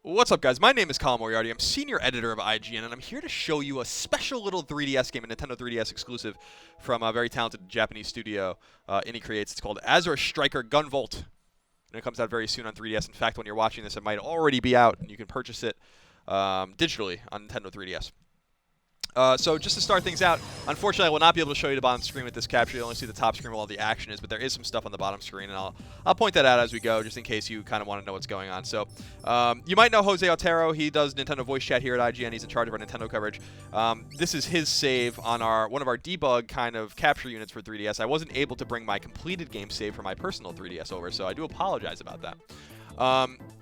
What's up, guys? My name is Colin. I'm senior editor of IGN, and I'm here to show you a special little 3DS game, a Nintendo 3DS exclusive from a very talented Japanese studio, Indie Creates. It's called Azure Striker Gunvolt, and it comes out very soon on 3DS. In fact, when you're watching this, it might already be out, and you can purchase it digitally on Nintendo 3DS. So just to start things out, unfortunately I will not be able to show you the bottom screen with this capture. You only see the top screen where all the action is, but there is some stuff on the bottom screen, and I'll point that out as we go, just in case you kind of want to know what's going on. So you might know Jose Otero. He does Nintendo voice chat here at IGN. He's in charge of our Nintendo coverage. This is his save on one of our debug kind of capture units for 3DS. I wasn't able to bring my completed game save for my personal 3DS over, so I do apologize about that.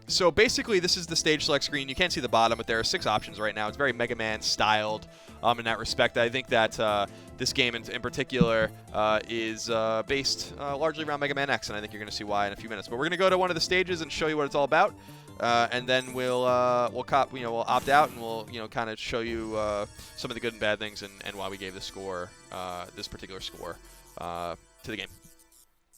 So basically, this is the stage select screen. You can't see the bottom, but there are 6 options right now. It's very Mega Man styled in that respect. I think that this game in particular is based largely around Mega Man X, and I think you're going to see why in a few minutes. But we're going to go to one of the stages and show you what it's all about, and then we'll opt out, and we'll kind of show you some of the good and bad things and why we gave this particular score to the game.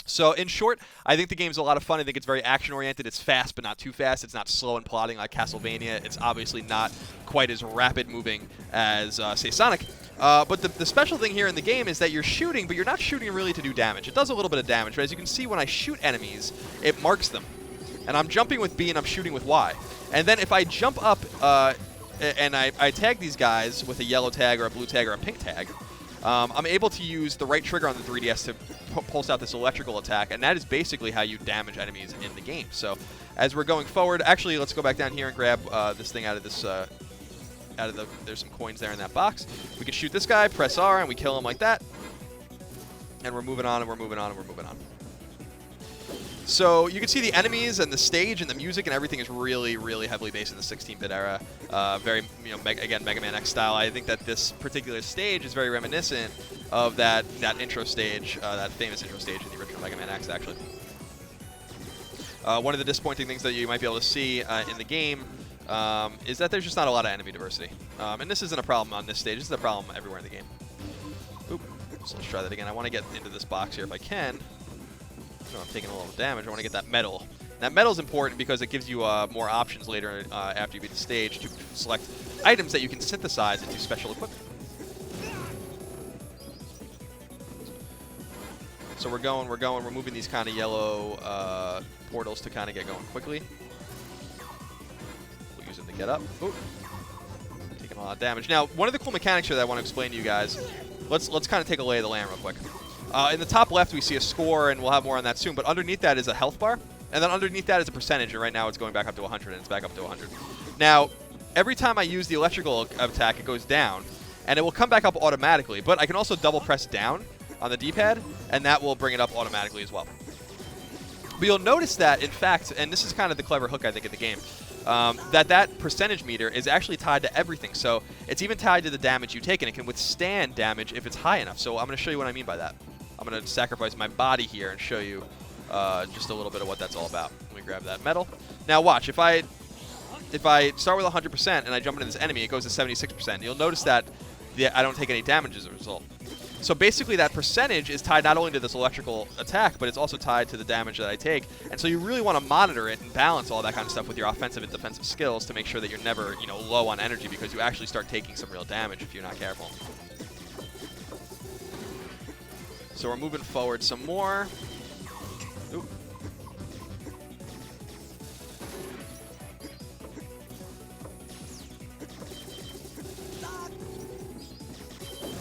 So, in short, I think the game's a lot of fun. I think it's very action-oriented. It's fast, but not too fast. It's not slow and plodding like Castlevania. It's obviously not quite as rapid-moving as, say, Sonic. But the special thing here in the game is that you're shooting, but you're not shooting really to do damage. It does a little bit of damage, but as you can see, when I shoot enemies, it marks them. And I'm jumping with B, and I'm shooting with Y. And then if I jump up and I tag these guys with a yellow tag or a blue tag or a pink tag, I'm able to use the right trigger on the 3DS to pulse out this electrical attack, and that is basically how you damage enemies in the game. So, as we're going forward, actually, let's go back down here and grab this thing out of this. There's some coins there in that box. We can shoot this guy, press R, and we kill him like that. And we're moving on, and we're moving on, and we're moving on. So you can see the enemies and the stage and the music and everything is really, really heavily based in the 16-bit era. Very, again, Mega Man X style. I think that this particular stage is very reminiscent of that intro stage, that famous intro stage in the original Mega Man X, actually. One of the disappointing things that you might be able to see in the game is that there's just not a lot of enemy diversity. And this isn't a problem on this stage. This is a problem everywhere in the game. Oop. So let's try that again. I want to get into this box here if I can. So I'm taking a little damage. I want to get that medal. That medal is important because it gives you more options later after you beat the stage to select items that you can synthesize into special equipment. So we're moving these kind of yellow portals to kind of get going quickly. We'll use them to get up. Ooh. Taking a lot of damage. Now, one of the cool mechanics here that I want to explain to you guys, let's kind of take a lay of the land real quick. In the top left, we see a score, and we'll have more on that soon, but underneath that is a health bar, and then underneath that is a percentage, and right now it's going back up to 100, and it's back up to 100. Now, every time I use the electrical attack, it goes down, and it will come back up automatically, but I can also double press down on the D-pad, and that will bring it up automatically as well. But you'll notice that, in fact, and this is kind of the clever hook, I think, in the game, that percentage meter is actually tied to everything. So it's even tied to the damage you take, and it can withstand damage if it's high enough. So I'm going to show you what I mean by that. I'm going to sacrifice my body here and show you just a little bit of what that's all about. Let me grab that medal. Now watch, if I start with 100% and I jump into this enemy, it goes to 76%. You'll notice that I don't take any damage as a result. So basically that percentage is tied not only to this electrical attack, but it's also tied to the damage that I take. And so you really want to monitor it and balance all that kind of stuff with your offensive and defensive skills to make sure that you're never, low on energy, because you actually start taking some real damage if you're not careful. So we're moving forward some more. Oop.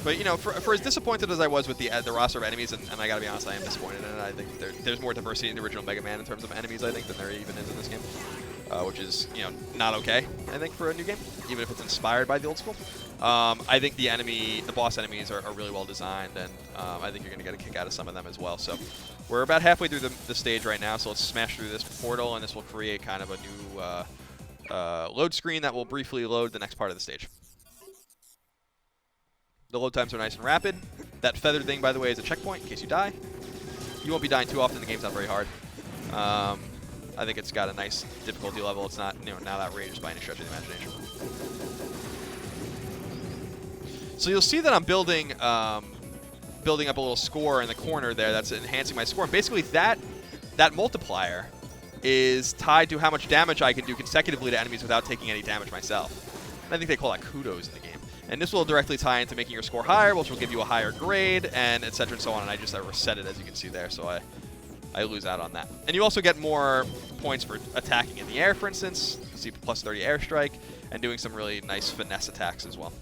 But for as disappointed as I was with the roster of enemies, and I gotta be honest, I am disappointed in it. I think there's more diversity in the original Mega Man in terms of enemies, I think, than there even is in this game, which is not okay, I think, for a new game, even if it's inspired by the old school. I think the boss enemies are really well designed, and I think you're gonna get a kick out of some of them as well. So we're about halfway through the stage right now, so let's smash through this portal, and this will create kind of a new load screen that will briefly load the next part of the stage. The load times are nice and rapid. That feathered thing, by the way, is a checkpoint in case you die. You won't be dying too often. The game's not very hard. I think it's got a nice difficulty level. It's not not outrageous by any stretch of the imagination. So you'll see that I'm building up a little score in the corner there that's enhancing my score. And basically that multiplier is tied to how much damage I can do consecutively to enemies without taking any damage myself. And I think they call that kudos in the game. And this will directly tie into making your score higher, which will give you a higher grade, and etc. and so on. And I just reset it, as you can see there, so I lose out on that. And you also get more points for attacking in the air, for instance. You see plus 30 airstrike, and doing some really nice finesse attacks as well.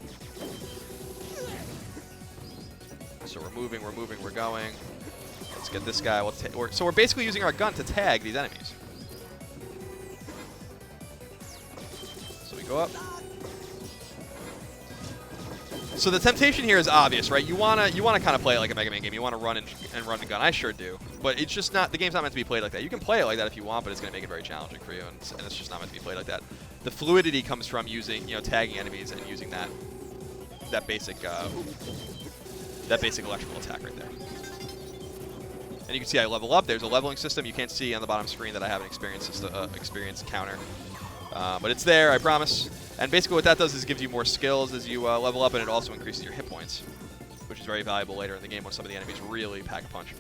So we're moving, we're going. Let's get this guy. So we're basically using our gun to tag these enemies. So we go up. So the temptation here is obvious, right? You wanna kind of play it like a Mega Man game. You want to run and run and gun. I sure do. But it's just not. The game's not meant to be played like that. You can play it like that if you want, but it's going to make it very challenging for you, and it's just not meant to be played like that. The fluidity comes from using, tagging enemies and using that basic electrical attack right there. And you can see I level up. There's a leveling system. You can't see on the bottom screen that I have an experience counter. But it's there, I promise. And basically what that does is gives you more skills as you level up, and it also increases your hit points, which is very valuable later in the game when some of the enemies really pack a punch.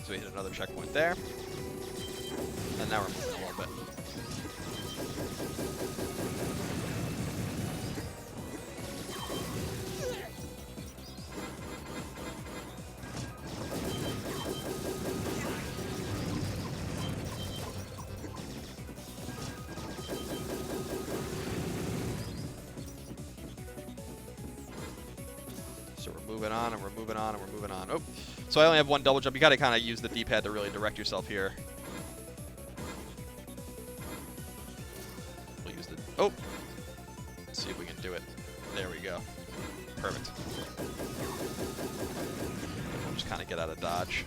So we hit another checkpoint there. And now we're moving a little bit. So we're moving on, and we're moving on, and we're moving on. Oh, so I only have one double jump. You got to kind of use the D-pad to really direct yourself here. Oh, let's see if we can do it. There we go. Perfect. We'll just kind of get out of dodge.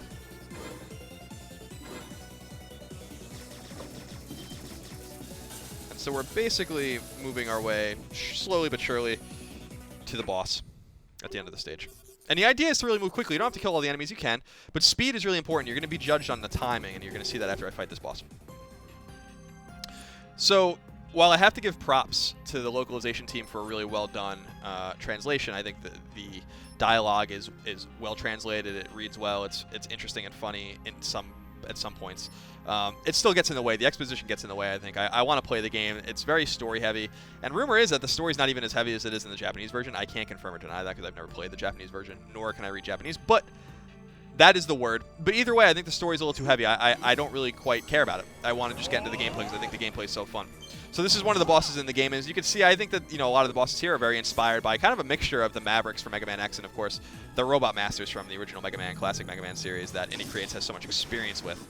And so we're basically moving our way slowly but surely to the boss at the end of the stage. And the idea is to really move quickly. You don't have to kill all the enemies, you can, but speed is really important. You're going to be judged on the timing, and you're going to see that after I fight this boss. So while I have to give props to the localization team for a really well done translation, I think the dialogue is well translated. It reads well. It's interesting and funny at some points. It still gets in the way. The exposition gets in the way, I think. I want to play the game. It's very story heavy, and rumor is that the story's not even as heavy as it is in the Japanese version. I can't confirm or deny that because I've never played the Japanese version, nor can I read Japanese, but that is the word. But either way, I think the story's a little too heavy. I don't really quite care about it. I want to just get into the gameplay because I think the gameplay is so fun. So this is one of the bosses in the game. As you can see, I think that a lot of the bosses here are very inspired by kind of a mixture of the Mavericks from Mega Man X and, of course, the Robot Masters from the original Mega Man, classic Mega Man series that ign-review has so much experience with.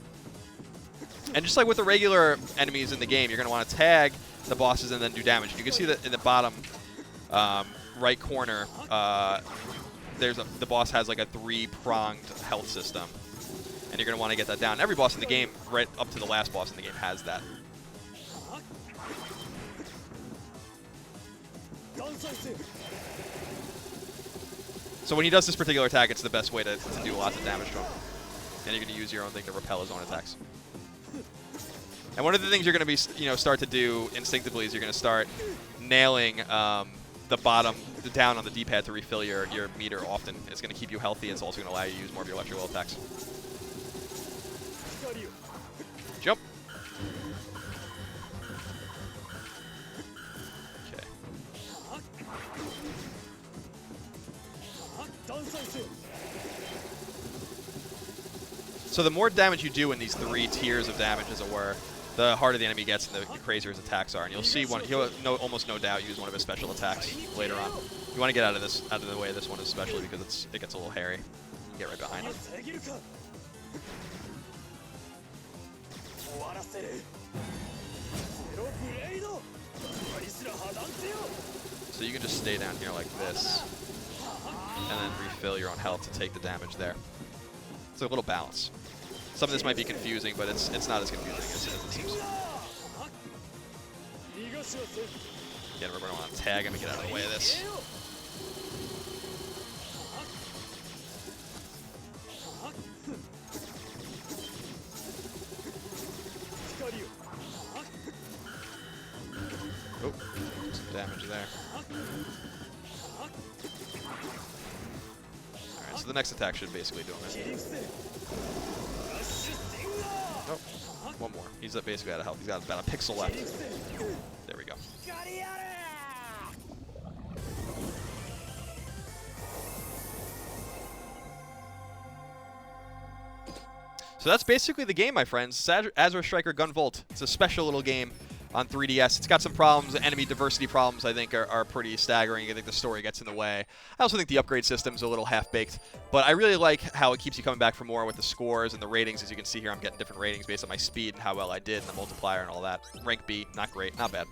And just like with the regular enemies in the game, you're going to want to tag the bosses and then do damage. And you can see that in the bottom right corner, the boss has like a 3-pronged health system. And you're going to want to get that down. Every boss in the game, right up to the last boss in the game, has that. So when he does this particular attack, it's the best way to do lots of damage to him. And you're going to use your own thing to repel his own attacks. And one of the things you're going to be, start to do instinctively is you're going to start nailing the bottom, down on the D-pad to refill your meter often. It's going to keep you healthy. It's also going to allow you to use more of your electrical attacks. Jump. Okay. So the more damage you do in these 3 tiers of damage, as it were, the harder the enemy gets and the crazier his attacks are. And you'll see he'll almost no doubt use one of his special attacks later on. You want to get out of the way of this one especially because it gets a little hairy. You get right behind it. So you can just stay down here like this and then refill your own health to take the damage there. It's a little balance. Some of this might be confusing, but it's not as confusing as it seems. Again, we're going to want to tag him and get out of the way of this. Oh, some damage there. Alright, so the next attack should basically do it. Oh, one more. He's basically out of health. He's got about a pixel left. There we go. So that's basically the game, my friends. Azure Striker Gunvolt. It's a special little game on 3DS. It's got some problems. Enemy diversity problems, I think, are pretty staggering. I think the story gets in the way. I also think the upgrade system's a little half-baked. But I really like how it keeps you coming back for more with the scores and the ratings. As you can see here, I'm getting different ratings based on my speed and how well I did and the multiplier and all that. Rank B, not great, not bad.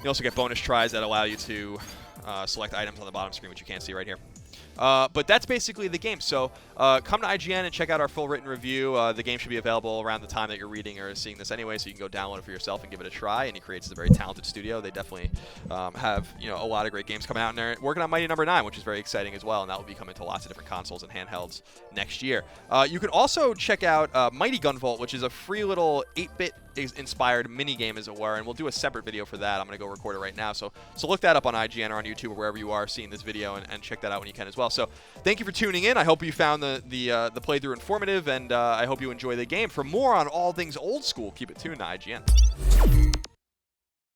You also get bonus tries that allow you to select items on the bottom screen, which you can't see right here. But that's basically the game. So come to IGN and check out our full written review. The game should be available around the time that you're reading or seeing this anyway, so you can go download it for yourself and give it a try. Indie is a very talented studio. They definitely have a lot of great games coming out, and they're working on Mighty No. 9, which is very exciting as well, and that will be coming to lots of different consoles and handhelds next year. You can also check out Mighty Gunvolt, which is a free little 8-bit inspired mini game, as it were, and we'll do a separate video for that. I'm going to go record it right now. So look that up on IGN or on YouTube or wherever you are seeing this video, and check that out when you can as well. So thank you for tuning in. I hope you found the playthrough informative, and I hope you enjoy the game. For more on all things old school, keep it tuned to IGN.